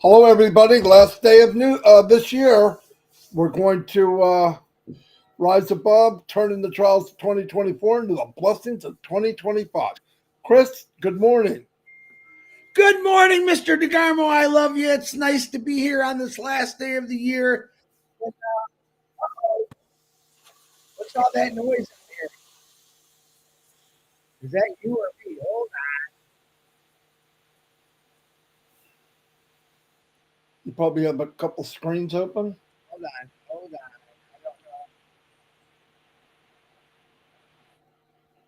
Hello, everybody. Last day of this year. We're going to rise above, turning the trials of 2024 into the blessings of 2025. Chris, good morning. Good morning, Mr. DeGarmo. I love you. It's nice to be here on this last day of the year. What's all that noise in there? Is that you or me? Hold You probably have a couple screens open. on, hold on. I don't know.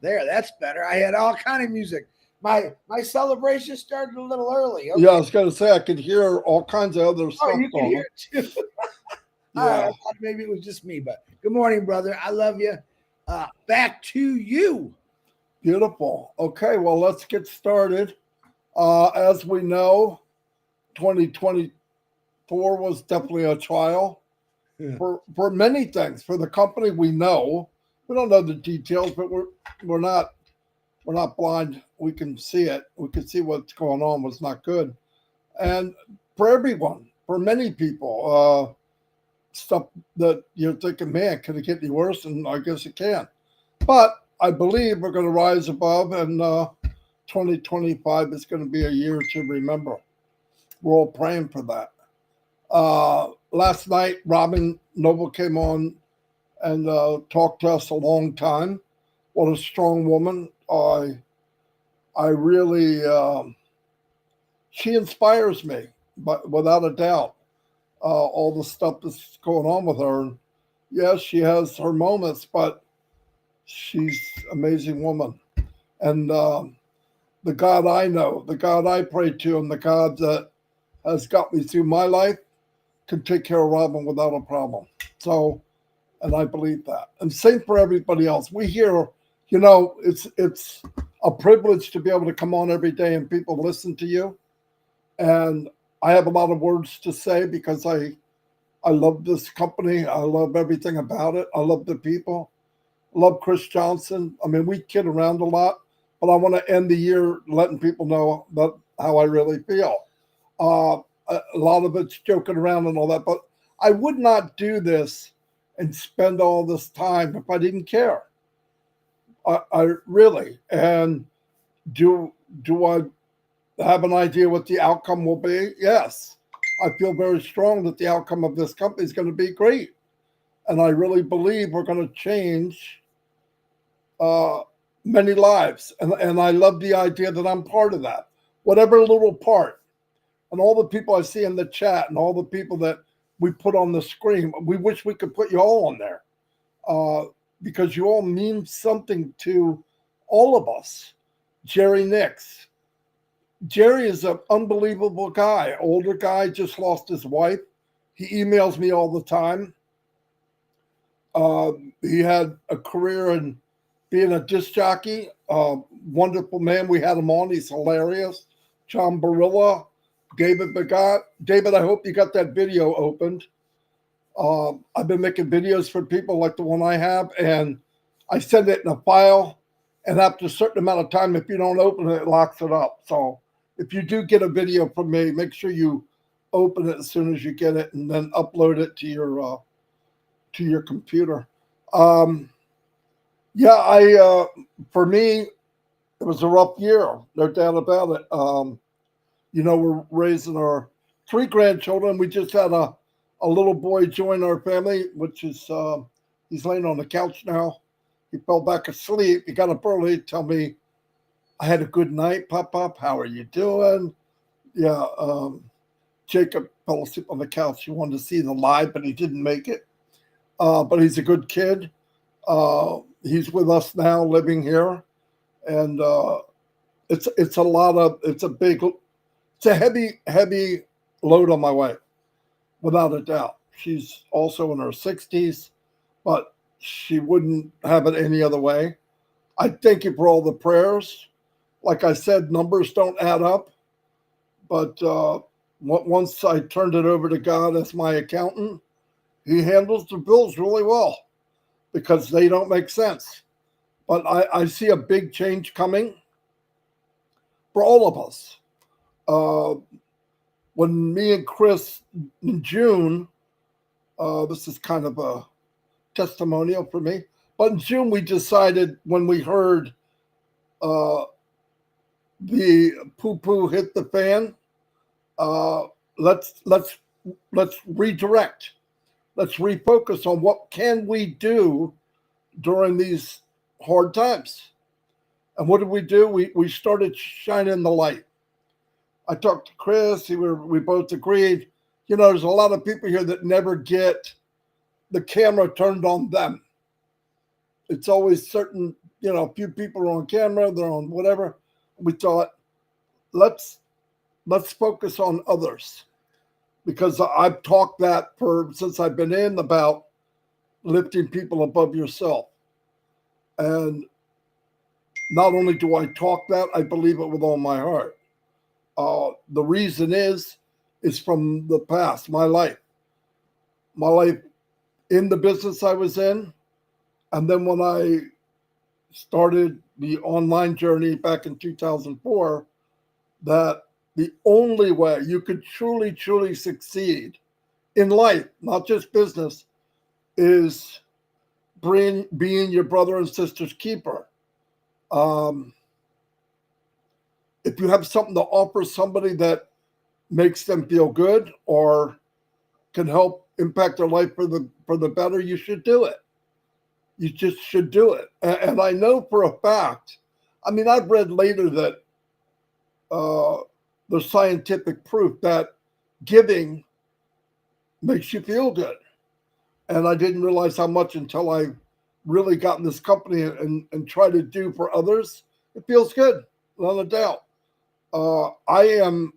There, that's better. I had all kind of music. My celebration started a little early. Okay. Yeah, I was going to say I could hear all kinds of other stuff. Oh, you can hear it too. All right, I thought maybe it was just me, but good morning, brother. I love you. Back to you. Beautiful. Okay, well, let's get started. As we know, 2024 was definitely a trial for many things. For the company, we know we don't know the details, but we're not blind. We can see it. We can see what's going on was not good, and for everyone, for many people, stuff that you're thinking, man, can it get any worse? And I guess it can. But I believe we're going to rise above, and 2025 is going to be a year to remember. We're all praying for that. Last night, Robin Noble came on and talked to us a long time. What a strong woman. I really, she inspires me, but without a doubt, all the stuff that's going on with her. Yes, she has her moments, but she's an amazing woman. And the God I know, the God I pray to, and the God that has got me through my life can take care of Robin without a problem. So, and I believe that. And same for everybody else. We hear, it's a privilege to be able to come on every day and people listen to you. And I have a lot of words to say because I love this company. I love everything about it. I love the people. I love Chris Johnson. I mean, we kid around a lot, but I want to end the year letting people know that how I really feel. A lot of it's joking around and all that, but I would not do this and spend all this time if I didn't care. I really, and do I have an idea what the outcome will be? Yes. I feel very strong that the outcome of this company is going to be great. And I really believe we're going to change many lives. And I love the idea that I'm part of that. Whatever little part. And all the people I see in the chat and all the people that we put on the screen, we wish we could put you all on there because you all mean something to all of us. Jerry Nix. Jerry is an unbelievable guy, older guy, just lost his wife. He emails me all the time. He had a career in being a disc jockey. Wonderful man. We had him on. He's hilarious. John Barilla. David Begot. David, I hope you got that video opened. I've been making videos for people like the one I have, and I send it in a file, and after a certain amount of time, if you don't open it, it locks it up. So if you do get a video from me, make sure you open it as soon as you get it and then upload it to your computer. For me, it was a rough year, no doubt about it. We're raising our 3 grandchildren. We just had a little boy join our family, which is he's laying on the couch now. He fell back asleep. He got up early to tell me, I had a good night, Pop. How are you doing? Yeah, Jacob fell asleep on the couch. He wanted to see the live, but he didn't make it. But he's a good kid. He's with us now, living here. And it's a heavy load on my wife, without a doubt. She's also in her 60s, but she wouldn't have it any other way. I thank you for all the prayers. Like I said, numbers don't add up, but once I turned it over to God as my accountant, he handles the bills really well because they don't make sense. But I see a big change coming for all of us. when me and Chris in June, this is kind of a testimonial for me, but in June we decided when we heard the poo-poo hit the fan, let's redirect. Let's refocus on what can we do during these hard times. And what did we do? We started shining the light. I talked to Chris. We both agreed. There's a lot of people here that never get the camera turned on them. It's always certain, a few people are on camera, they're on whatever. We thought, let's focus on others, because I've talked that since I've been in about lifting people above yourself. And not only do I talk that, I believe it with all my heart. The reason is from the past, my life in the business I was in. And then when I started the online journey back in 2004, that the only way you could truly, truly succeed in life, not just business, is being your brother and sister's keeper. If you have something to offer somebody that makes them feel good or can help impact their life for the better, you should do it. You just should do it. And I know for a fact, I've read later that there's scientific proof that giving makes you feel good. And I didn't realize how much until I really got in this company and try to do for others. It feels good, without a doubt. I am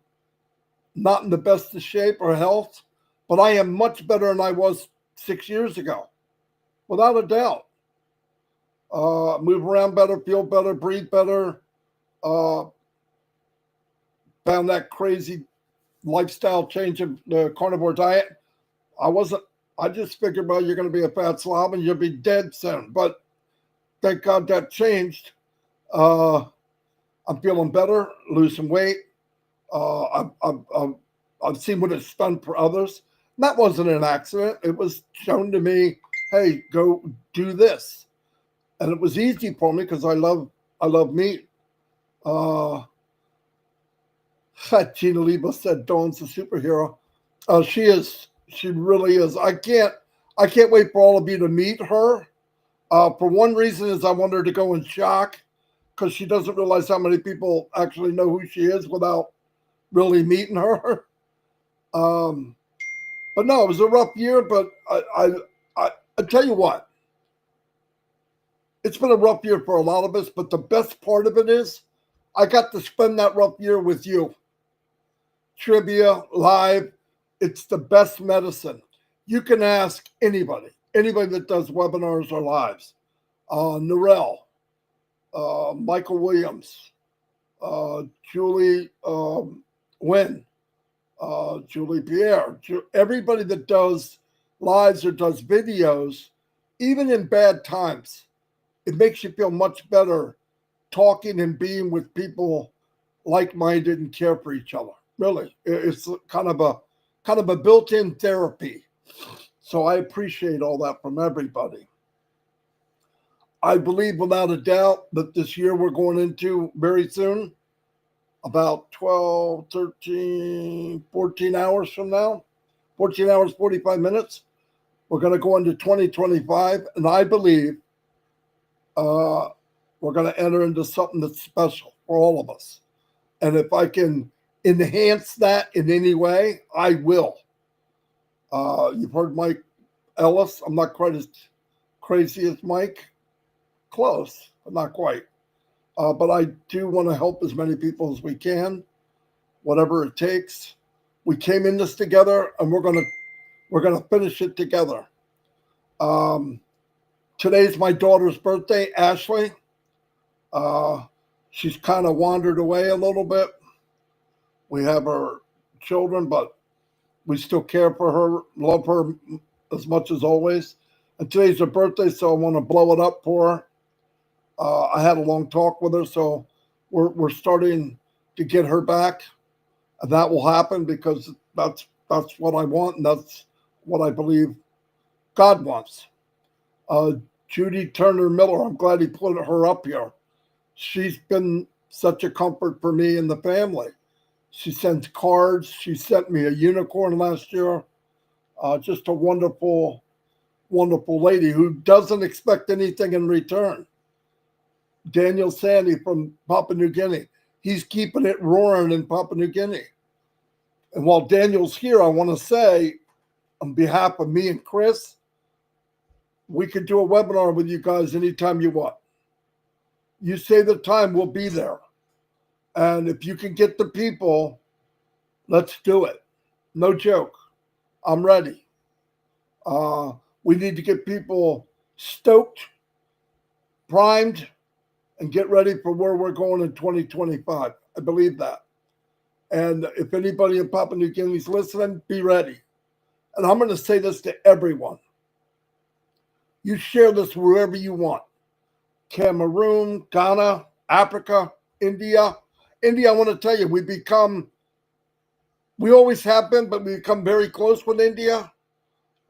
not in the best of shape or health, but I am much better than I was 6 years ago, without a doubt. Move around better, feel better, breathe better. Found that crazy lifestyle change of the carnivore diet. I just figured, well, you're going to be a fat slob and you'll be dead soon. But thank God that changed. I'm feeling better, losing weight. I've seen what it's done for others. That wasn't an accident. It was shown to me, hey, go do this. And it was easy for me because I love meat. Gina Leba said Dawn's a superhero. She is. She really is. I can't wait for all of you to meet her. For one reason is I want her to go in shock because she doesn't realize how many people actually know who she is without really meeting her. But no, it was a rough year. But I tell you what, it's been a rough year for a lot of us. But the best part of it is I got to spend that rough year with you. Trivia, live. It's the best medicine. You can ask anybody that does webinars or lives. Narelle, Michael Williams, Julie Wynn, Julie Pierre, everybody that does lives or does videos, even in bad times, it makes you feel much better talking and being with people like-minded and care for each other. Really, it's kind of a built-in therapy. So I appreciate all that from everybody. I believe without a doubt that this year we're going into very soon, about 12, 13, 14 hours from now, 14 hours, 45 minutes, we're going to go into 2025. And I believe we're going to enter into something that's special for all of us. And if I can enhance that in any way, I will. You've heard Mike Ellis. I'm not quite as crazy as Mike. Close, but not quite. But I do want to help as many people as we can, whatever it takes. We came in this together, and we're gonna finish it together. Today's my daughter's birthday, Ashley. She's kind of wandered away a little bit. We have her children, but we still care for her, love her as much as always. And today's her birthday, so I want to blow it up for her. I had a long talk with her, so we're starting to get her back. And that will happen because that's what I want, and that's what I believe God wants. Uh, Judy Turner Miller, I'm glad he put her up here. She's been such a comfort for me and the family. She sends cards. She sent me a unicorn last year. Just a wonderful, wonderful lady who doesn't expect anything in return. Daniel Sandy from Papua New Guinea. He's keeping it roaring in Papua New Guinea. And while Daniel's here, I want to say, on behalf of me and Chris, we could do a webinar with you guys anytime you want. You say the time, we'll be there. And if you can get the people, let's do it. No joke. I'm ready. We need to get people stoked, primed, and get ready for where we're going in 2025. I believe that. And if anybody in Papua New Guinea is listening, be ready. And I'm going to say this to everyone. You share this wherever you want. Cameroon, Ghana, Africa, India. India, I want to tell you, we always have been, but we become very close with India.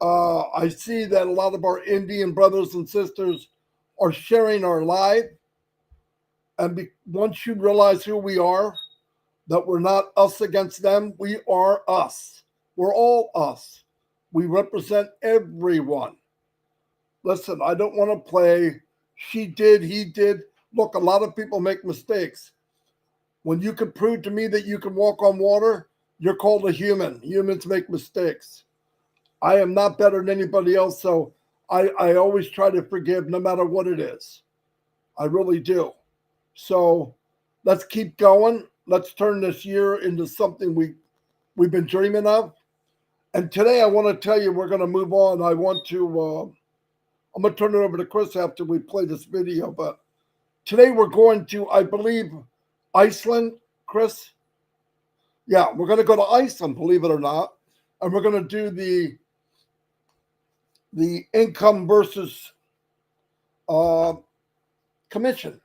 I see that a lot of our Indian brothers and sisters are sharing our live. And once you realize who we are, that we're not us against them, we are us. We're all us. We represent everyone. Listen, I don't want to play she did, he did. Look, a lot of people make mistakes. When you can prove to me that you can walk on water, you're called a human. Humans make mistakes. I am not better than anybody else, so I always try to forgive no matter what it is. I really do. So let's keep going. Let's turn this year into something we've been dreaming of. And today I want to tell you we're going to move on. I'm going to turn it over to Chris after we play this video. But today we're going to, I believe, Iceland, Chris. Yeah, we're going to go to Iceland, believe it or not. And we're going to do the income versus commission.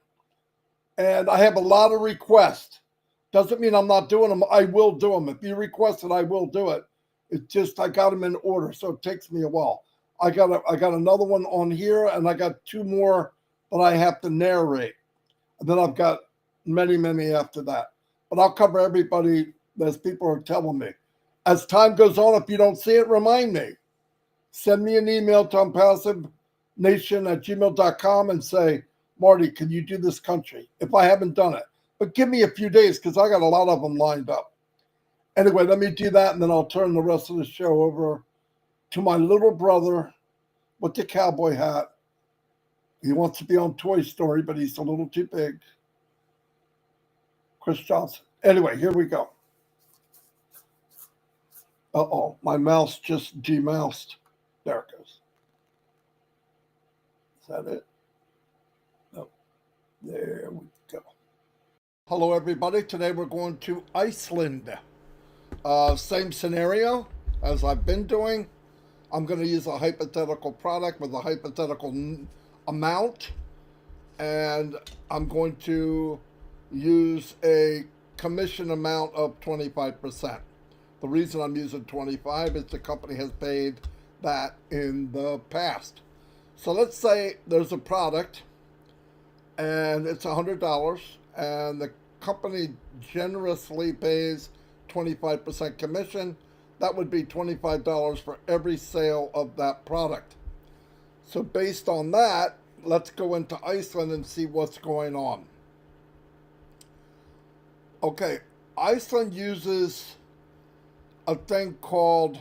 And I have a lot of requests. Doesn't mean I'm not doing them. I will do them. If you request it, I will do it. It's just I got them in order, so it takes me a while. I got another one on here, and I got two more that I have to narrate. And then I've got many, many after that. But I'll cover everybody as people are telling me. As time goes on, if you don't see it, remind me. Send me an email to impassivenation@gmail.com and say, Marty, can you do this country? If I haven't done it. But give me a few days because I got a lot of them lined up. Anyway, let me do that, and then I'll turn the rest of the show over to my little brother with the cowboy hat. He wants to be on Toy Story, but he's a little too big. Chris Johnson. Anyway, here we go. Uh-oh, my mouse just demoused. There it goes. Is that it? No. There we go. Hello, everybody. Today we're going to Iceland. Same scenario as I've been doing. I'm going to use a hypothetical product with a hypothetical amount, and I'm going to use a commission amount of 25%. The reason I'm using 25 is the company has paid that in the past. So let's say there's a product and it's $100, and the company generously pays 25% commission. That would be $25 for every sale of that product. So based on that, let's go into Iceland and see what's going on. Okay, Iceland uses a thing called,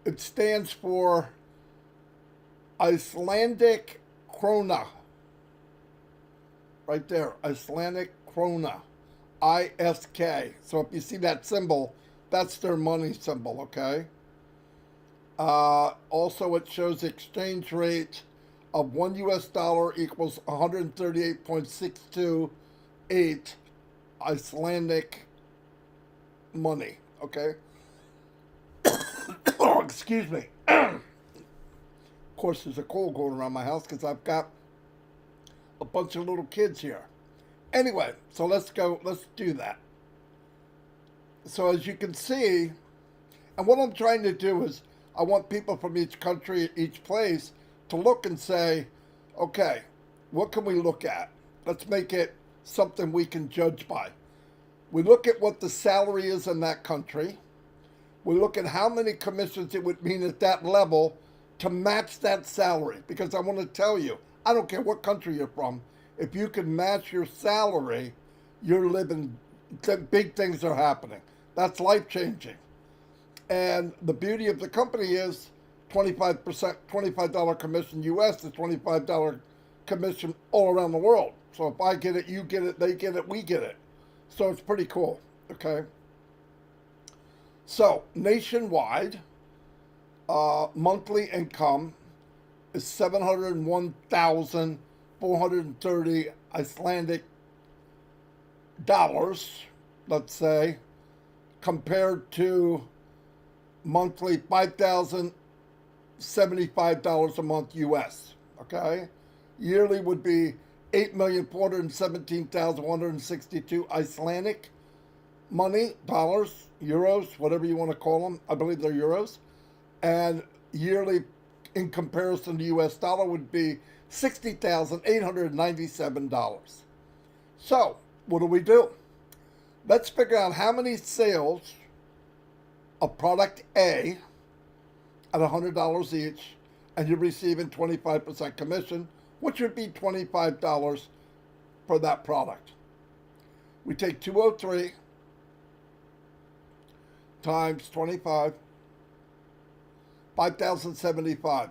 it stands for Icelandic krona. Right there, Icelandic krona. ISK. So if you see that symbol, that's their money symbol, okay? Also, it shows exchange rate of $1 equals 138.628 Icelandic money, okay? Oh, excuse me. Of course, there's a cold going around my house because I've got a bunch of little kids here. Anyway, so let's do that. So as you can see, and what I'm trying to do is I want people from each country, each place to look and say, okay, what can we look at? Let's make it something we can judge by. We look at what the salary is in that country. We look at how many commissions it would mean at that level to match that salary. Because I want to tell you, I don't care what country you're from, if you can match your salary, you're living, big things are happening. That's life changing. And the beauty of the company is 25%, $25 commission US to $25 commission all around the world. So if I get it, you get it, they get it, we get it. So it's pretty cool, okay? So nationwide, monthly income is 701,430 Icelandic dollars, let's say, compared to monthly $5,075 a month US, okay? Yearly would be 8,417,162 Icelandic money, dollars, euros, whatever you want to call them. I believe they're euros. And yearly, in comparison to US dollar, would be $60,897. So, what do? Let's figure out how many sales of product A at $100 each, and you're receiving 25% commission, which would be $25 for that product. We take 203 times 25, 5,075.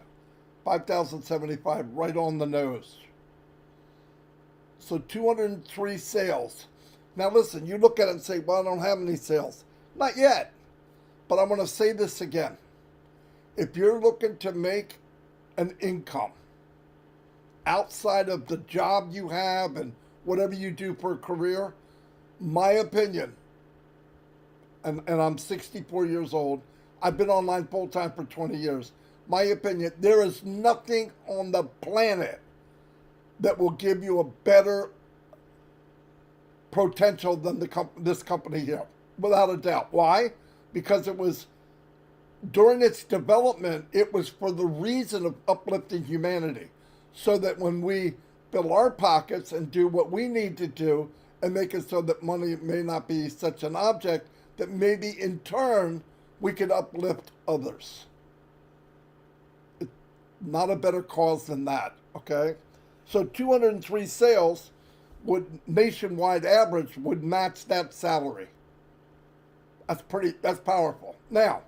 5,075, right on the nose. So 203 sales. Now listen, you look at it and say, well, I don't have any sales. Not yet. But I'm going to say this again. If you're looking to make an income outside of the job you have and whatever you do for a career, my opinion, and I'm 64 years old, I've been online full time for 20 years. My opinion, there is nothing on the planet that will give you a better potential than this company here, without a doubt. Why? Because it was, during its development, it was for the reason of uplifting humanity, so that when we fill our pockets and do what we need to do and make it so that money may not be such an object, that maybe in turn we could uplift others. It's not a better cause than that, okay? So 203 sales would, nationwide average, would match that salary. That's powerful. Now,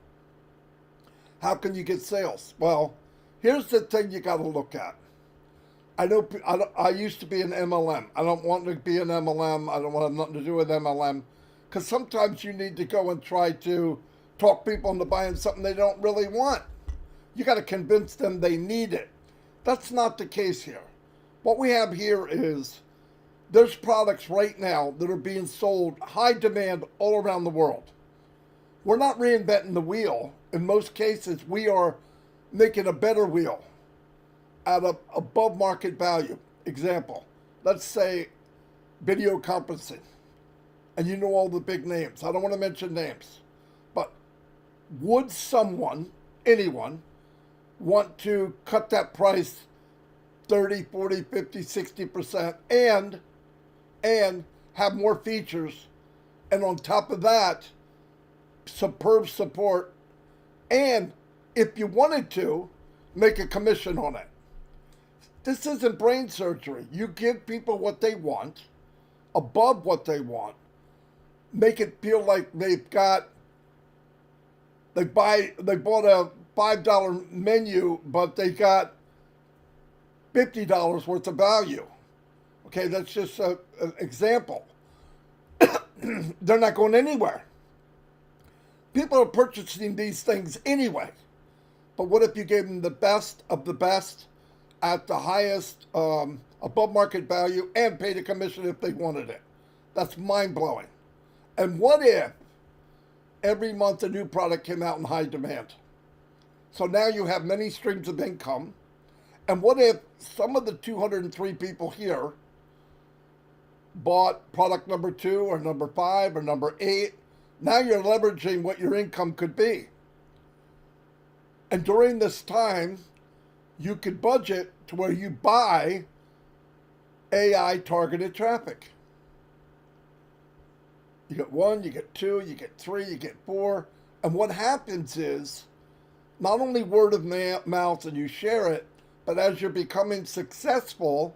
how can you get sales? Well, here's the thing you got to look at. I used to be an MLM. I don't want to be an MLM. I don't want nothing to do with MLM, because sometimes you need to go and try to talk people into buying something they don't really want. You got to convince them they need it. That's not the case here. What we have here is there's products right now that are being sold high demand all around the world. We're not reinventing the wheel. In most cases, we are making a better wheel at a above market value. Example, let's say video conferencing, and you know all the big names. I don't want to mention names, but would someone, anyone, want to cut that price 30, 40, 50, 60% and have more features, and on top of that, superb support, and if you wanted to, make a commission on it? This isn't brain surgery. You give people what they want, above what they want, make it feel like they bought a $5 menu, but they got $50 worth of value. Okay, that's just an example. They're not going anywhere. People are purchasing these things anyway. But what if you gave them the best of the best at the highest above market value and paid a commission if they wanted it? That's mind-blowing. And what if every month a new product came out in high demand? So now you have many streams of income. And what if some of the 203 people here bought product number 2 or number 5 or number 8. Now you're leveraging what your income could be. And during this time, you could budget to where you buy AI targeted traffic. You get 1, you get 2, you get 3, you get 4. And what happens is not only word of mouth and you share it, but as you're becoming successful,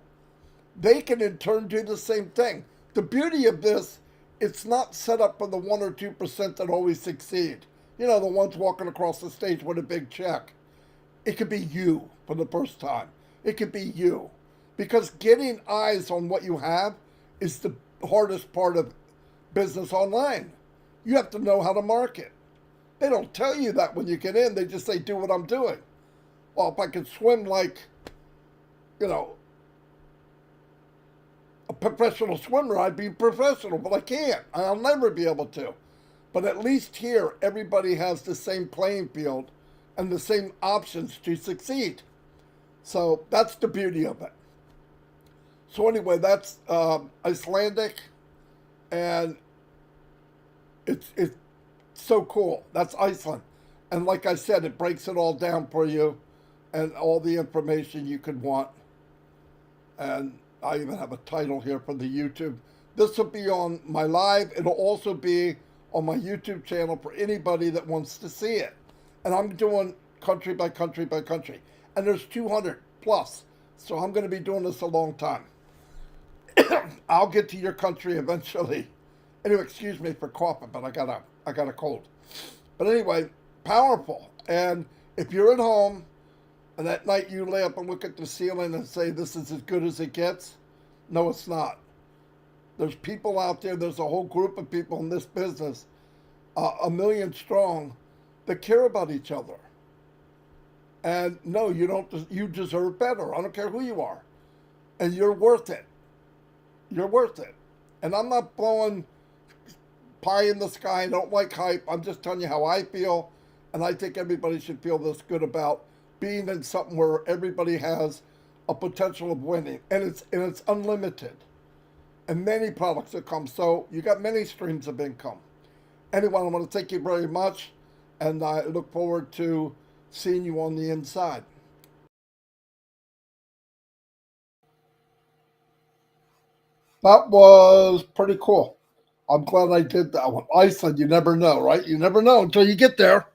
they can in turn do the same thing. The beauty of this, it's not set up for the 1 or 2% that always succeed. You know, the ones walking across the stage with a big check. It could be you for the first time. It could be you. Because getting eyes on what you have is the hardest part of business online. You have to know how to market. They don't tell you that when you get in. They just say, do what I'm doing. Well, if I could swim like, you know, a professional swimmer, I'd be professional, but I can't. I'll never be able to. But at least here, everybody has the same playing field and the same options to succeed. So that's the beauty of it. So anyway, that's Icelandic, and it's so cool. That's Iceland. And like I said, it breaks it all down for you and all the information you could want. And I even have a title here for the YouTube. This will be on my live. It'll also be on my YouTube channel for anybody that wants to see it. And I'm doing country by country by country. And there's 200 plus. So I'm going to be doing this a long time. I'll get to your country eventually. Anyway, excuse me for coughing, but I got a cold. But anyway, powerful. And if you're at home and at night you lay up and look at the ceiling and say, this is as good as it gets, no, it's not. There's people out there, there's a whole group of people in this business, 1 million strong, that care about each other. And no, you deserve better. I don't care who you are. And you're worth it. You're worth it. And I'm not blowing pie in the sky. I don't like hype. I'm just telling you how I feel. And I think everybody should feel this good about being in something where everybody has a potential of winning. And it's unlimited. And many products that come. So you got many streams of income. Anyway, I want to thank you very much. And I look forward to seeing you on the inside. That was pretty cool. I'm glad I did that one. Iceland, you never know, right? You never know until you get there.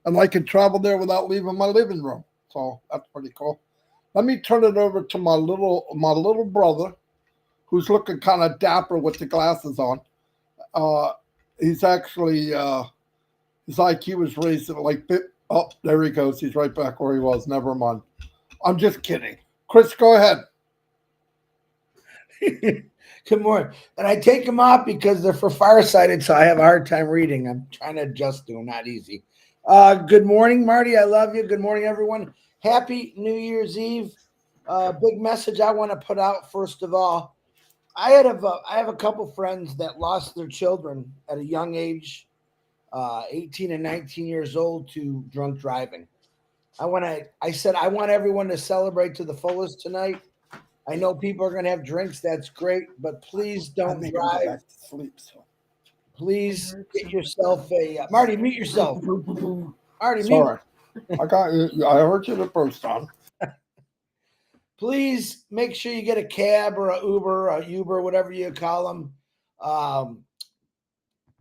And I can travel there without leaving my living room. So that's pretty cool. Let me turn it over to my little brother, who's looking kind of dapper with the glasses on. He's actually his IQ was raised at like oh, there he goes. He's right back where he was. Never mind. I'm just kidding. Chris, go ahead. Good morning. And I take them off because they're for farsighted, so I have a hard time reading. I'm trying to adjust to them. Not easy. Good morning, Marty. I love you. Good morning, everyone. Happy New Year's Eve. Big message I want to put out, first of all. I have a couple friends that lost their children at a young age, 18 and 19 years old, to drunk driving. I said I want everyone to celebrate to the fullest tonight. I know people are going to have drinks. That's great, but please don't drive. Go back to sleep, so. Please get yourself a Marty. Mute yourself. Marty, sorry. I heard you the first time. Please make sure you get a cab or a Uber, whatever you call them.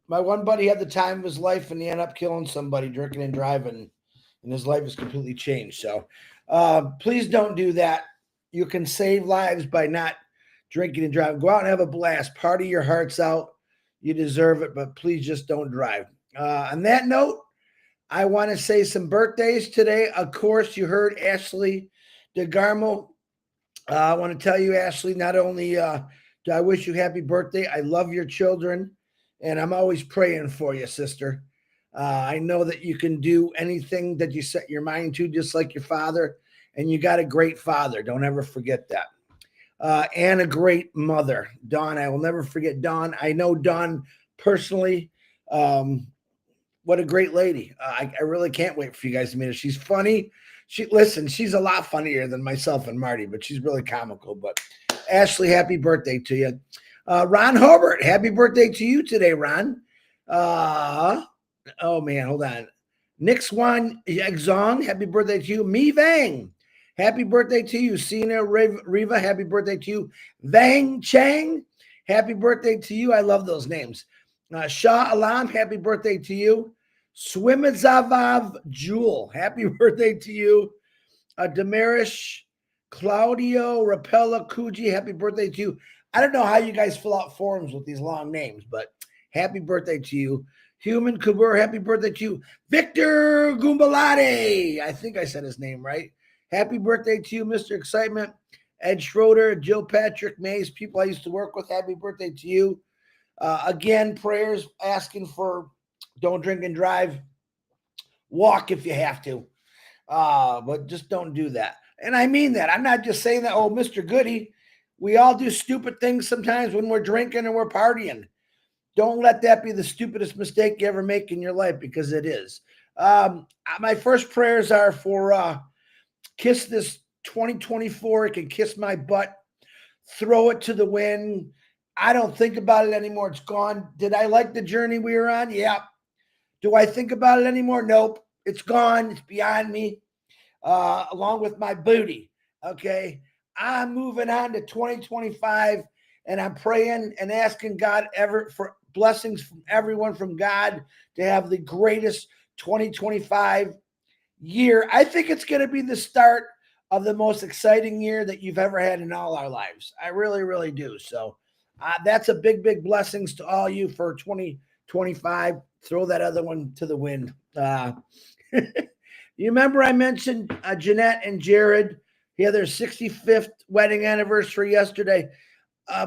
My one buddy had the time of his life, and he ended up killing somebody drinking and driving, and his life has completely changed. So please don't do that. You can save lives by not drinking and driving. Go out and have a blast. Party your hearts out. You deserve it, but please just don't drive. On that note, I want to say some birthdays today. Of course, you heard Ashley DeGarmo. I want to tell you, Ashley, not only do I wish you happy birthday, I love your children, and I'm always praying for you, sister. I know that you can do anything that you set your mind to, just like your father. And you got a great father. Don't ever forget that. And a great mother, Dawn. I will never forget Dawn. I know Dawn personally. What a great lady. I really can't wait for you guys to meet her. She's funny. She's a lot funnier than myself and Marty, but she's really comical. But Ashley, happy birthday to you. Ron Hobart, happy birthday to you today, Ron. Oh man, hold on. Nick Swan Zong, happy birthday to you. Mi Vang, happy birthday to you. Sina Riva, happy birthday to you. Vang Chang, happy birthday to you. I love those names. Shah Alam, happy birthday to you. Swimazavav Jewel, happy birthday to you. Demarish Claudio Rapella Kuji, happy birthday to you. I don't know how you guys fill out forms with these long names, but happy birthday to you. Human Kabur, happy birthday to you. Victor Gumbalade, I think I said his name right. Happy birthday to you, Mr. Excitement. Ed Schroeder, Jill Patrick Mays, people I used to work with, happy birthday to you. Again, prayers asking for don't drink and drive. Walk if you have to, but just don't do that. And I mean that. I'm not just saying that, oh, Mr. Goody. We all do stupid things sometimes when we're drinking and we're partying. Don't let that be the stupidest mistake you ever make in your life, because it is. My first prayers are for kiss this 2024. It can kiss my butt. Throw it to the wind. I don't think about it anymore. It's gone. Did I like the journey we were on? Yeah. Do I think about it anymore? Nope. It's gone. It's beyond me, along with my booty. Okay. I'm moving on to 2025, and I'm praying and asking God for blessings from everyone, from God, to have the greatest 2025 year. I think it's going to be the start of the most exciting year that you've ever had in all our lives. I really, really do. So that's a big, big blessings to all you for 2025. Throw that other one to the wind. You remember I mentioned Jeanette and Jared? He had their 65th wedding anniversary yesterday.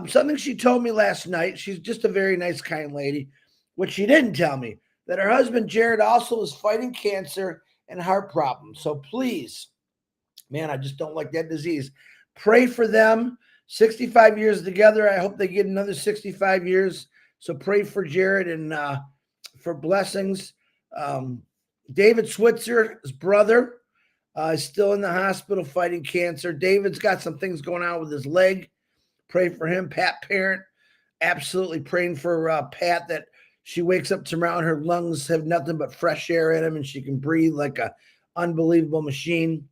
Something she told me last night, she's just a very nice, kind lady. What she didn't tell me, that her husband, Jared, also is fighting cancer and heart problems. So please, man, I just don't like that disease. Pray for them. 65 years together. I hope they get another 65 years. So pray for Jared and for blessings. David Switzer's brother is still in the hospital fighting cancer. David's got some things going on with his leg. Pray for him. Pat Parent, absolutely praying for Pat, that she wakes up tomorrow and her lungs have nothing but fresh air in them and she can breathe like an unbelievable machine.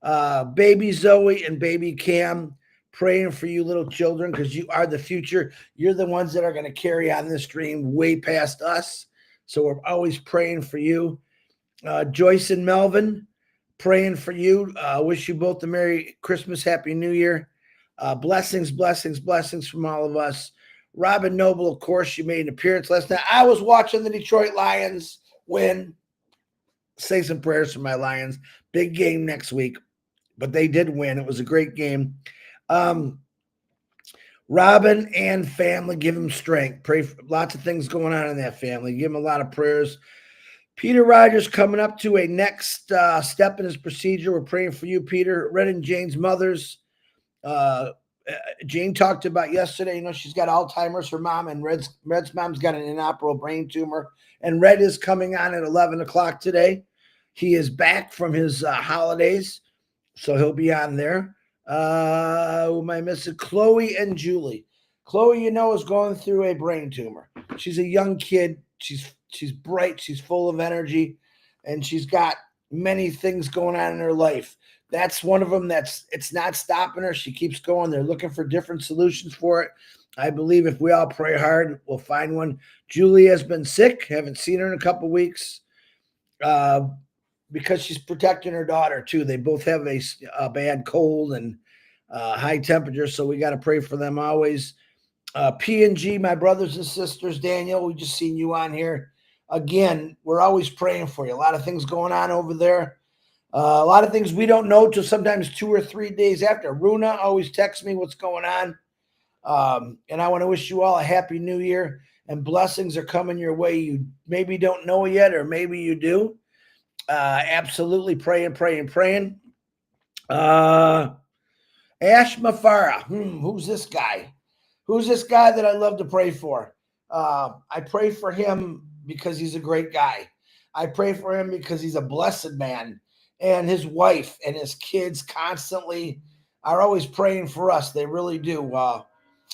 Baby Zoe and baby Cam, praying for you little children, because you are the future. You're the ones that are going to carry on this dream way past us. So we're always praying for you. Joyce and Melvin, praying for you. Wish you both a Merry Christmas, Happy New Year. Blessings, blessings, blessings from all of us. Robin Noble, of course, she made an appearance last night. I was watching the Detroit Lions win. Say some prayers for my Lions. Big game next week, but they did win. It was a great game. Robin and family, give him strength. Pray for lots of things going on in that family. Give him a lot of prayers. Peter Rogers coming up to a next step in his procedure. We're praying for you, Peter. Red and Jane's mothers. Jane talked about yesterday, you know, she's got Alzheimer's, her mom, and Red's mom's got an inoperable brain tumor. And Red is coming on at 11 o'clock today. He is back from his holidays, so he'll be on there. Who am I missing? Chloe and Julie. Chloe, you know, is going through a brain tumor. She's a young kid. She's bright. She's full of energy, and she's got many things going on in her life. That's one of them. It's not stopping her. She keeps going. They're looking for different solutions for it. I believe if we all pray hard, we'll find one. Julie has been sick. Haven't seen her in a couple of weeks because she's protecting her daughter too. They both have a bad cold and high temperature, so we got to pray for them always. P&G, my brothers and sisters, Daniel, we just seen you on here. Again, we're always praying for you. A lot of things going on over there. A lot of things we don't know till sometimes 2 or 3 days after. Runa always texts me what's going on. And I want to wish you all a happy new year, and blessings are coming your way. You maybe don't know it yet, or maybe you do. Absolutely praying. Ash Mafara. Who's this guy? Who's this guy that I love to pray for? I pray for him because he's a great guy. I pray for him because he's a blessed man. And his wife and his kids constantly are always praying for us. They really do.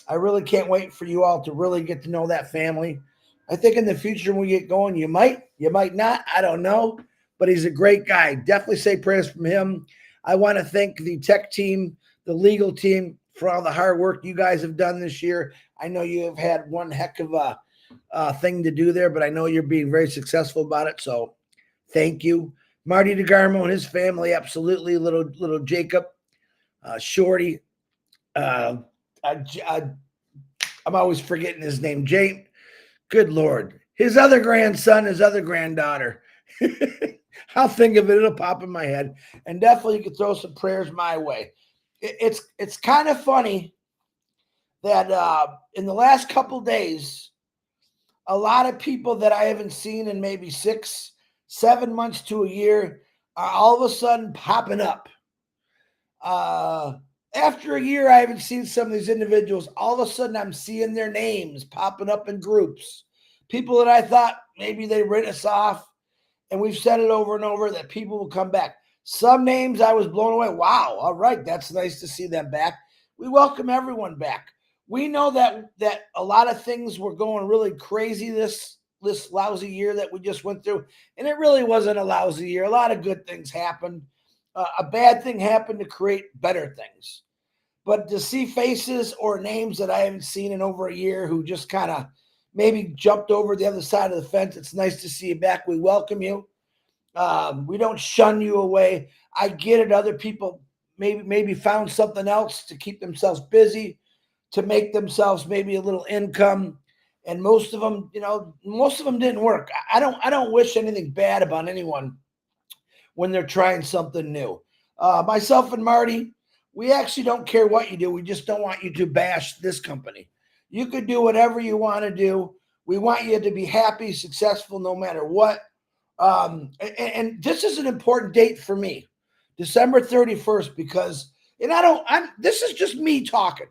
I really can't wait for you all to really get to know that family. I think in the future when we get going, you might not. I don't know, but he's a great guy. Definitely say prayers from him. I want to thank the tech team, the legal team for all the hard work you guys have done this year. I know you have had one heck of a thing to do there, but I know you're being very successful about it. So thank you. Marty DeGarmo and his family, absolutely. Little Jacob, Shorty. I'm always forgetting his name. Jake. Good Lord. His other grandson, his other granddaughter. I'll think of it. It'll pop in my head. And definitely you can throw some prayers my way. It's kind of funny that in the last couple days, a lot of people that I haven't seen in maybe 6, 7 months to a year are all of a sudden popping up. After a year, I haven't seen some of these individuals. All of a sudden, I'm seeing their names popping up in groups. People that I thought maybe they written us off, and we've said it over and over that people will come back. Some names I was blown away. Wow, all right, that's nice to see them back. We welcome everyone back. We know that a lot of things were going really crazy this lousy year that we just went through, and it really wasn't a lousy year. A lot of good things happened. A bad thing happened to create better things. But to see faces or names that I haven't seen in over a year who just kind of maybe jumped over the other side of the fence, it's nice to see you back. We welcome you. We don't shun you away. I get it. Other people maybe found something else to keep themselves busy, to make themselves maybe a little income. And most of them didn't work. I don't wish anything bad about anyone when they're trying something new. Myself and Marty, we actually don't care what you do. We just don't want you to bash this company. You could do whatever you want to do. We want you to be happy, successful, no matter what. And this is an important date for me, December 31st, because, this is just me talking.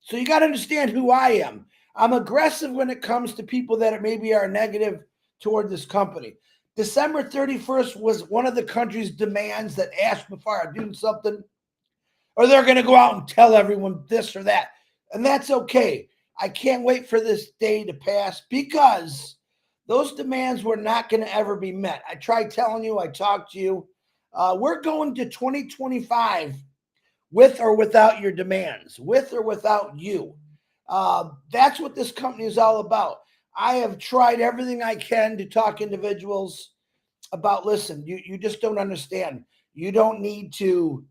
So you got to understand who I am. I'm aggressive when it comes to people that maybe are negative toward this company. December 31st was one of the country's demands that Ashmafar are doing something, or they're going to go out and tell everyone this or that. And that's okay. I can't wait for this day to pass because those demands were not going to ever be met. I tried telling you, I talked to you. We're going to 2025 with or without your demands, with or without you. That's what this company is all about. I have tried everything I can to talk individuals about, listen, you just don't understand. You don't need to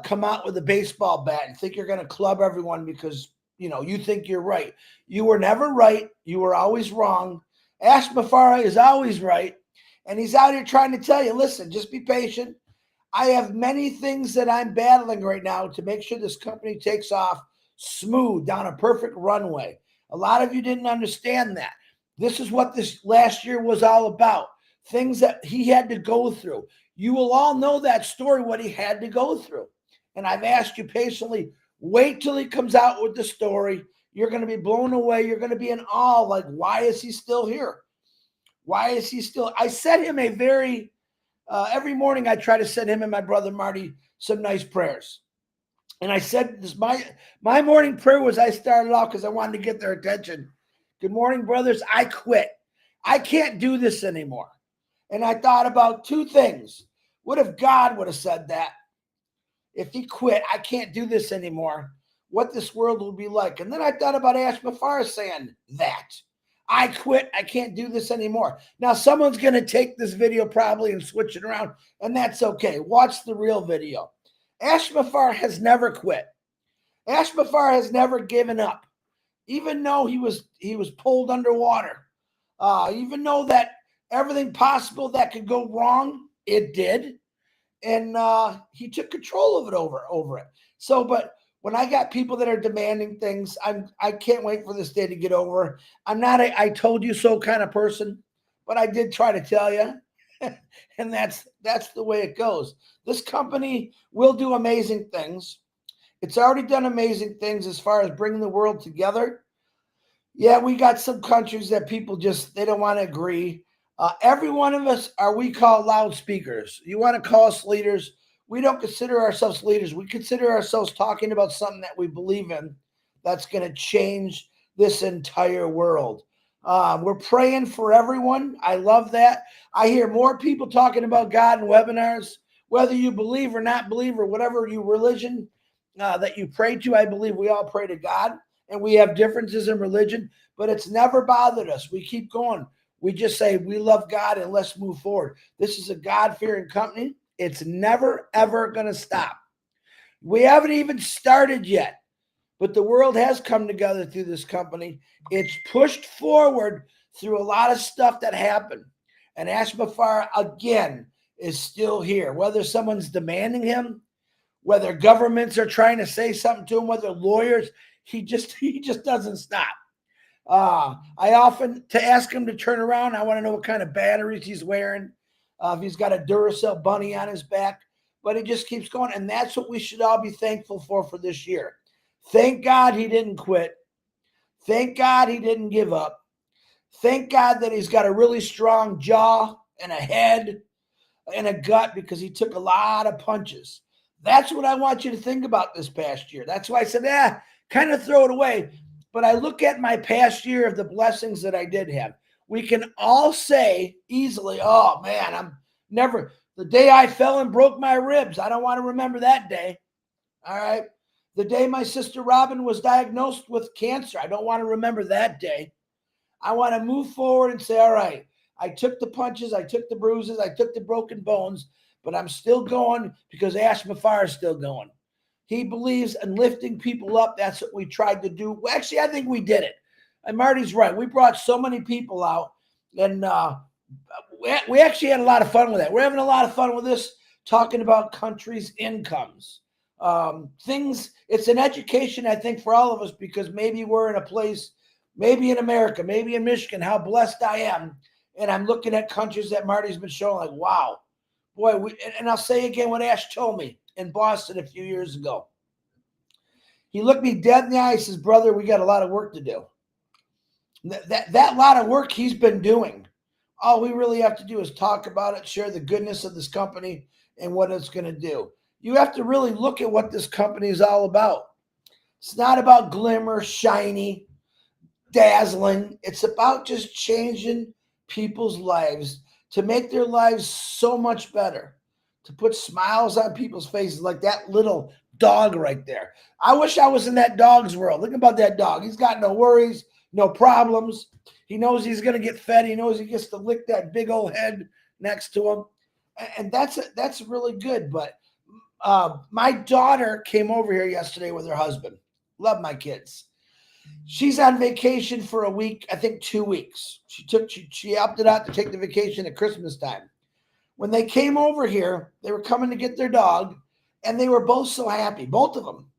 come out with a baseball bat and think you're going to club everyone because, you think you're right. You were never right. You were always wrong. Ash Mafara is always right. And he's out here trying to tell you, listen, just be patient. I have many things that I'm battling right now to make sure this company takes off smooth down a perfect runway. A lot of you didn't understand that. This is what this last year was all about. Things that he had to go through. You will all know that story, what he had to go through. And I've asked you patiently, wait till he comes out with the story. You're going to be blown away. You're going to be in awe. Like, why is he still here? Why is he still? I sent him a very, every morning I try to send him and my brother Marty some nice prayers. And I said, this my morning prayer was, I started off because I wanted to get their attention. Good morning, brothers. I quit. I can't do this anymore. And I thought about two things. What if God would have said that? If he quit, I can't do this anymore, what this world would be like. And then I thought about Ash Mafar saying that. I quit. I can't do this anymore. Now, someone's going to take this video probably and switch it around, and that's okay. Watch the real video. Ash Mafar has never quit. Ash Mafar has never given up, even though he was pulled underwater. Even though that everything possible that could go wrong, it did. And he took control of it over it. So, but when I got people that are demanding things, I can't wait for this day to get over. I'm not a I told you so kind of person, but I did try to tell you. And that's the way it goes. This company will do amazing things. It's already done amazing things as far as bringing the world together. Yeah, we got some countries that people they don't want to agree. Every one of us we call loudspeakers. You want to call us leaders? We don't consider ourselves leaders. We consider ourselves talking about something that we believe in, that's going to change this entire world. We're praying for everyone. I love that. I hear more people talking about God in webinars, whether you believe or not believe or whatever you religion that you pray to. I believe we all pray to God, and we have differences in religion, but it's never bothered us. We keep going. We just say we love God and let's move forward. This is a God-fearing company. It's never, ever going to stop. We haven't even started yet, but the world has come together through this company. It's pushed forward through a lot of stuff that happened. And Ashmafar, again, is still here. Whether someone's demanding him, whether governments are trying to say something to him, whether lawyers, he just doesn't stop. I often, to ask him to turn around, I want to know what kind of batteries he's wearing, if he's got a Duracell bunny on his back, but he just keeps going. And that's what we should all be thankful for this year. Thank God he didn't quit. Thank God he didn't give up. Thank God that he's got a really strong jaw and a head and a gut, because he took a lot of punches. That's what I want you to think about this past year. That's why I said, kind of throw it away. But I look at my past year of the blessings that I did have. We can all say easily, oh man, the day I fell and broke my ribs, I don't want to remember that day. All right. The day my sister Robin was diagnosed with cancer, I don't want to remember that day. I want to move forward and say, all right, I took the punches, I took the bruises, I took the broken bones, but I'm still going because Ashmafar is still going. He believes in lifting people up. That's what we tried to do. Well, actually, I think we did it. And Marty's right. We brought so many people out, and we actually had a lot of fun with that. We're having a lot of fun with this, talking about countries' incomes. Things, it's an education, I think, for all of us, because maybe we're in a place, maybe in America, maybe in Michigan, how blessed I am. And I'm looking at countries that Marty's been showing, like, wow, boy. And I'll say again what Ash told me in Boston a few years ago. He looked me dead in the eye. He says, brother, we got a lot of work to do. That lot of work he's been doing. All we really have to do is talk about it, share the goodness of this company and what it's going to do. You have to really look at what this company is all about. It's not about glimmer, shiny, dazzling. It's about just changing people's lives to make their lives so much better, to put smiles on people's faces, like that little dog right there. I wish I was in that dog's world. Think about that dog. He's got no worries, no problems. He knows he's going to get fed. He knows he gets to lick that big old head next to him. And that's really good. But my daughter came over here yesterday with her husband. Love my kids. She's on vacation for a week, I think 2 weeks. She opted out to take the vacation at Christmas time. When they came over here, they were coming to get their dog, and they were both so happy, both of them.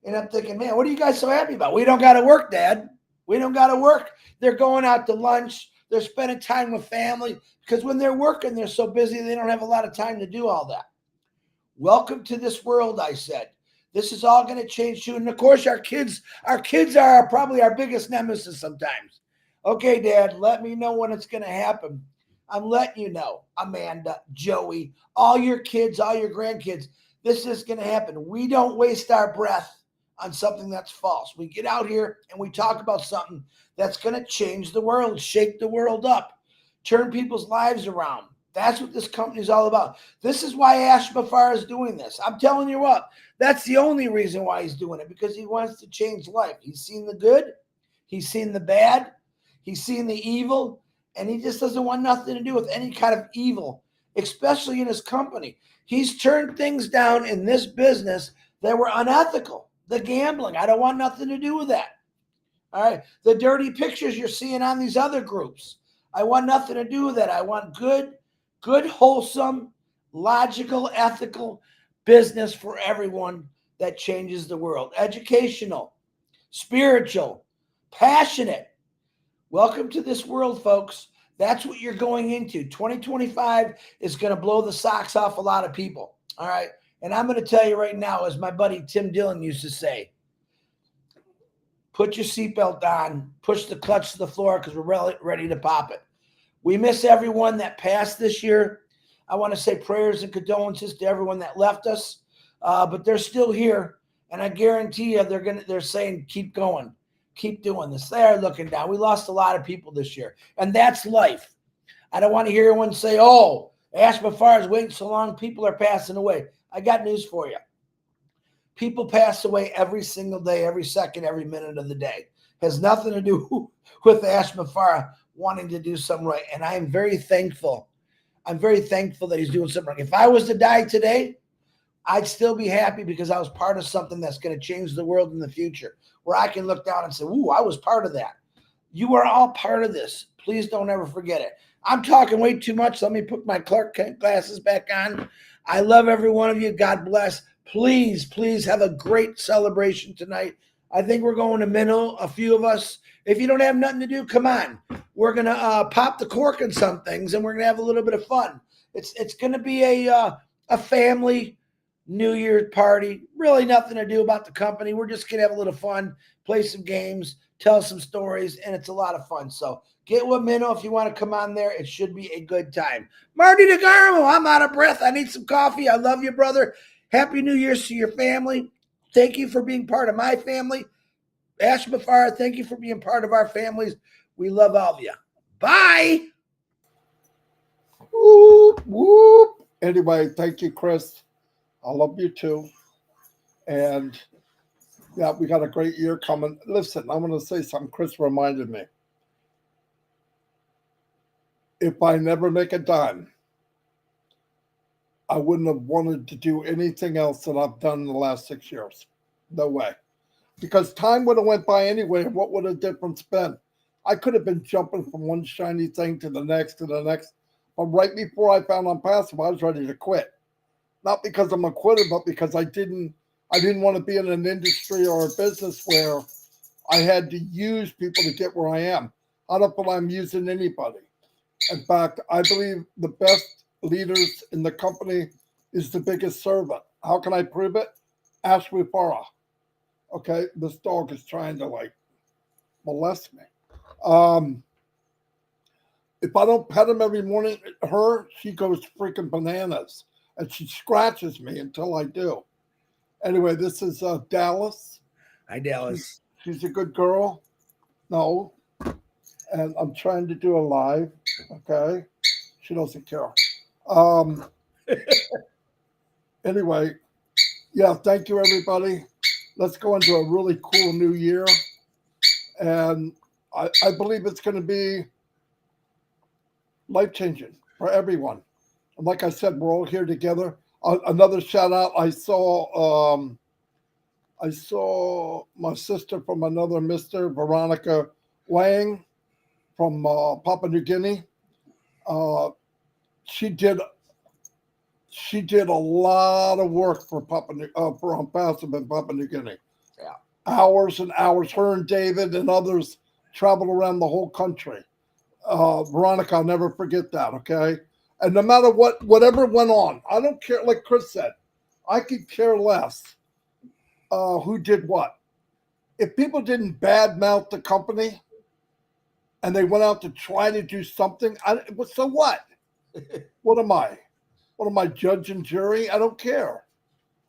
And I'm thinking, man, what are you guys so happy about? We don't got to work, Dad. We don't got to work. They're going out to lunch. They're spending time with family, because when they're working, they're so busy, they don't have a lot of time to do all that. Welcome to this world, I said. This is all going to change too. And of course, our kids are probably our biggest nemesis sometimes. Okay, Dad, let me know when it's going to happen. I'm letting you know, Amanda, Joey, all your kids, all your grandkids, this is going to happen. We don't waste our breath on something that's false. We get out here and we talk about something that's going to change the world, shake the world up, turn people's lives around. That's what this company is all about. This is why Ashmafar is doing this. I'm telling you what, that's the only reason why he's doing it, because he wants to change life. He's seen the good, he's seen the bad, he's seen the evil, and he just doesn't want nothing to do with any kind of evil, especially in his company. He's turned things down in this business that were unethical. The gambling, I don't want nothing to do with that. All right. The dirty pictures you're seeing on these other groups, I want nothing to do with that. I want good, wholesome, logical, ethical business for everyone that changes the world. Educational, spiritual, passionate. Welcome to this world, folks. That's what you're going into. 2025 is going to blow the socks off a lot of people. All right. And I'm going to tell you right now, as my buddy Tim Dillon used to say, put your seatbelt on, push the clutch to the floor, because we're ready to pop it. We miss everyone that passed this year. I want to say prayers and condolences to everyone that left us, but they're still here, And I guarantee you they're saying, keep going, keep doing this. They are looking down. We lost a lot of people this year, and that's life. I don't want to hear anyone say, oh, Ash Mafar is waiting so long, people are passing away. I got news for you. People pass away every single day, every second, every minute of the day. Has nothing to do with Ash Mafar wanting to do something right. And I am very thankful. I'm very thankful that he's doing something right. If I was to die today, I'd still be happy because I was part of something that's going to change the world in the future, where I can look down and say, ooh, I was part of that. You are all part of this. Please don't ever forget it. I'm talking way too much. Let me put my Clark Kent glasses back on. I love every one of you. God bless. Please, please have a great celebration tonight. I think we're going to Minnow, a few of us. If you don't have nothing to do, come on. We're going to pop the cork on some things, and we're going to have a little bit of fun. It's going to be a family New Year's party. Really nothing to do about the company. We're just going to have a little fun, play some games, tell some stories, and it's a lot of fun. So get with Minnow if you want to come on there. It should be a good time. Marty DeGarmo, I'm out of breath. I need some coffee. I love you, brother. Happy New Year's to your family. Thank you for being part of my family. Ash Mafar, thank you for being part of our families. We love all of you. Bye. Whoop, whoop. Anyway, thank you, Chris. I love you too. And yeah, we got a great year coming. Listen, I'm going to say something Chris reminded me. If I never make a dime, I wouldn't have wanted to do anything else that I've done in the last 6 years. No way. Because time would have went by anyway. What would the difference been? I could have been jumping from one shiny thing to the next to the next. But right before I found Unpassable, I was ready to quit. Not because I'm a quitter, but because I didn't want to be in an industry or a business where I had to use people to get where I am. I don't feel I'm using anybody. In fact, I believe the best leaders in the company is the biggest servant. How can I prove it? Ash Farah. Okay, this dog is trying to molest me. If I don't pet him every morning, she goes freaking bananas. And she scratches me until I do. Anyway, this is Dallas. Hi, Dallas. She's a good girl. No. And I'm trying to do a live. Okay. She doesn't care. Anyway, yeah, thank you, everybody. Let's go into a really cool new year. And I believe it's going to be life-changing for everyone. And like I said, we're all here together. Another shout out. I saw my sister from another Mister, Veronica Wang from Papua New Guinea. She did a lot of work for for Unpassable in Papua New Guinea. Yeah, hours and hours. Her and David and others traveled around the whole country. Veronica, I'll never forget that. Okay. And no matter whatever went on, I don't care. Like Chris said, I could care less who did what. If people didn't badmouth the company and they went out to try to do something, so what? What am I? What am I, judge and jury? I don't care.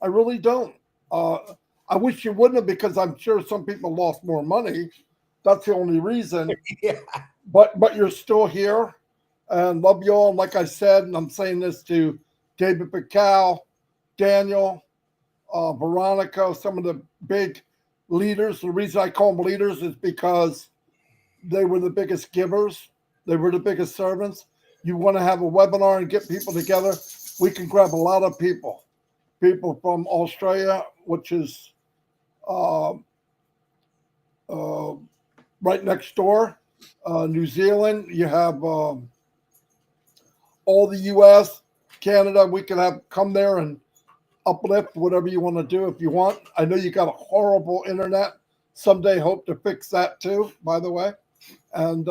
I really don't. I wish you wouldn't have, because I'm sure some people lost more money. That's the only reason. yeah. But you're still here. And love you all. And like I said, and I'm saying this to David Pical, Daniel, Veronica, some of the big leaders. The reason I call them leaders is because they were the biggest givers. They were the biggest servants. You want to have a webinar and get people together, we can grab a lot of people. People from Australia, which is right next door. New Zealand, you have all the U.S., Canada. We can have come there and uplift whatever you want to do if you want. I know you got a horrible internet. Someday hope to fix that too, by the way. And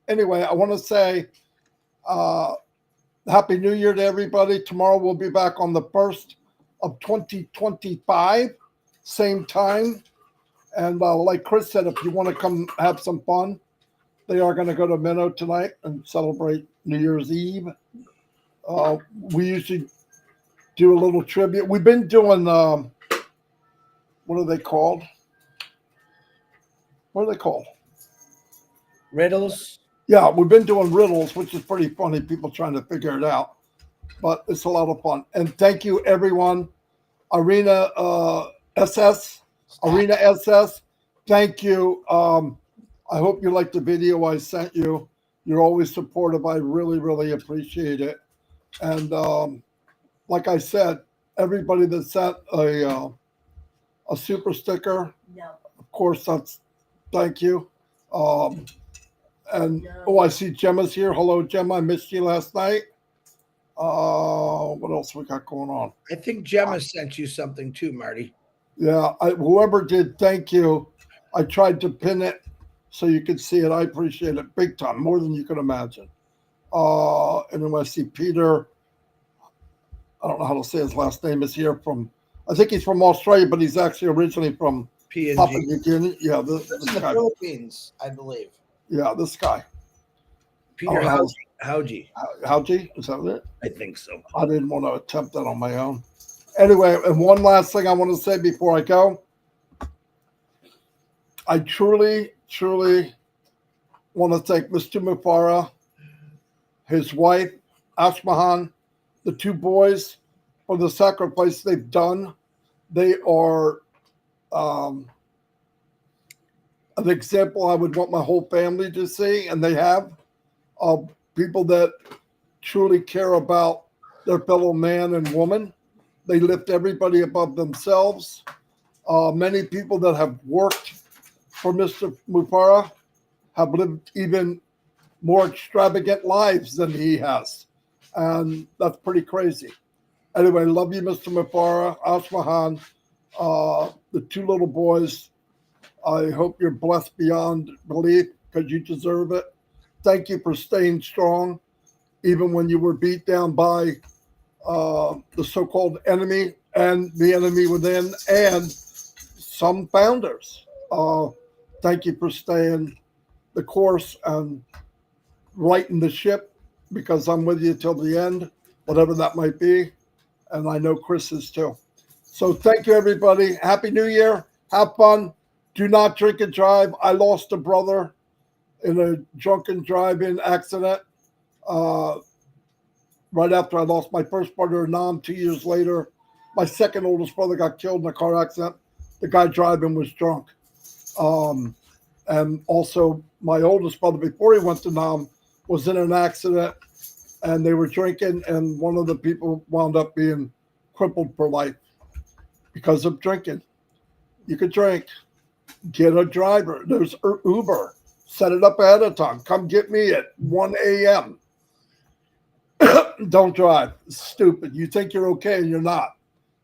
anyway, I want to say Happy New Year to everybody. Tomorrow we'll be back on the 1st of 2025, same time. And like Chris said, if you want to come have some fun, they are going to go to Minnow tonight and celebrate New Year's Eve. We usually do a little tribute. We've been doing, what are they called? What are they called? Riddles. Yeah, we've been doing riddles, which is pretty funny. People trying to figure it out, but it's a lot of fun. And thank you, everyone. Arena SS, Arena SS. Thank you. I hope you liked the video I sent you. You're always supportive. I really, really appreciate it. And like I said, everybody that sent a super sticker, of course, that's thank you. And oh, I see Gemma's here. Hello, Gemma. I missed you last night. What else we got going on? I think Gemma sent you something too, Marty. Yeah, whoever did, thank you. I tried to pin it so you could see it. I appreciate it big time, more than you can imagine. And then I see Peter. I don't know how to say his last name. Is here from? I think he's from Australia, but he's actually originally from Papua New Guinea. Yeah, this in the guy. Philippines, I believe. Yeah, this guy. Peter Howgie. Howgie, is that it? I think so. I didn't want to attempt that on my own. Anyway, and one last thing I want to say before I go. I truly, truly want to thank Mr. Mufara, his wife, Ashmahan, the two boys for the sacrifice they've done. They are an example I would want my whole family to see, and they have, of people that truly care about their fellow man and woman. They lift everybody above themselves. Many people that have worked for Mr. Mufara have lived even more extravagant lives than he has. And that's pretty crazy. Anyway, love you, Mr. Mufara, Ashmahan, the two little boys. I hope you're blessed beyond belief because you deserve it. Thank you for staying strong, even when you were beat down by the so-called enemy and the enemy within and some founders. Thank you for staying the course and righting the ship because I'm with you till the end, whatever that might be. And I know Chris is too. So thank you, everybody. Happy New Year. Have fun. Do not drink and drive. I lost a brother in a drunken drive-in accident. Right after I lost my first brother, Nam, 2 years later, my second oldest brother got killed in a car accident. The guy driving was drunk. And also my oldest brother, before he went to Nam, was in an accident and they were drinking and one of the people wound up being crippled for life because of drinking. You could drink, get a driver. There's Uber. Set it up ahead of time. Come get me at 1 a.m. Don't drive. It's stupid. You think you're okay and you're not.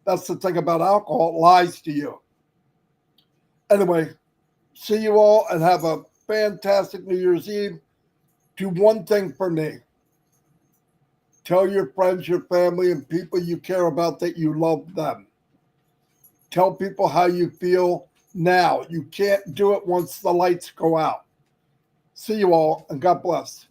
That's the thing about alcohol. It lies to you. Anyway, see you all and have a fantastic New Year's Eve. Do one thing for me. Tell your friends, your family, and people you care about that you love them. Tell people how you feel now. You can't do it once the lights go out. See you all, and God bless.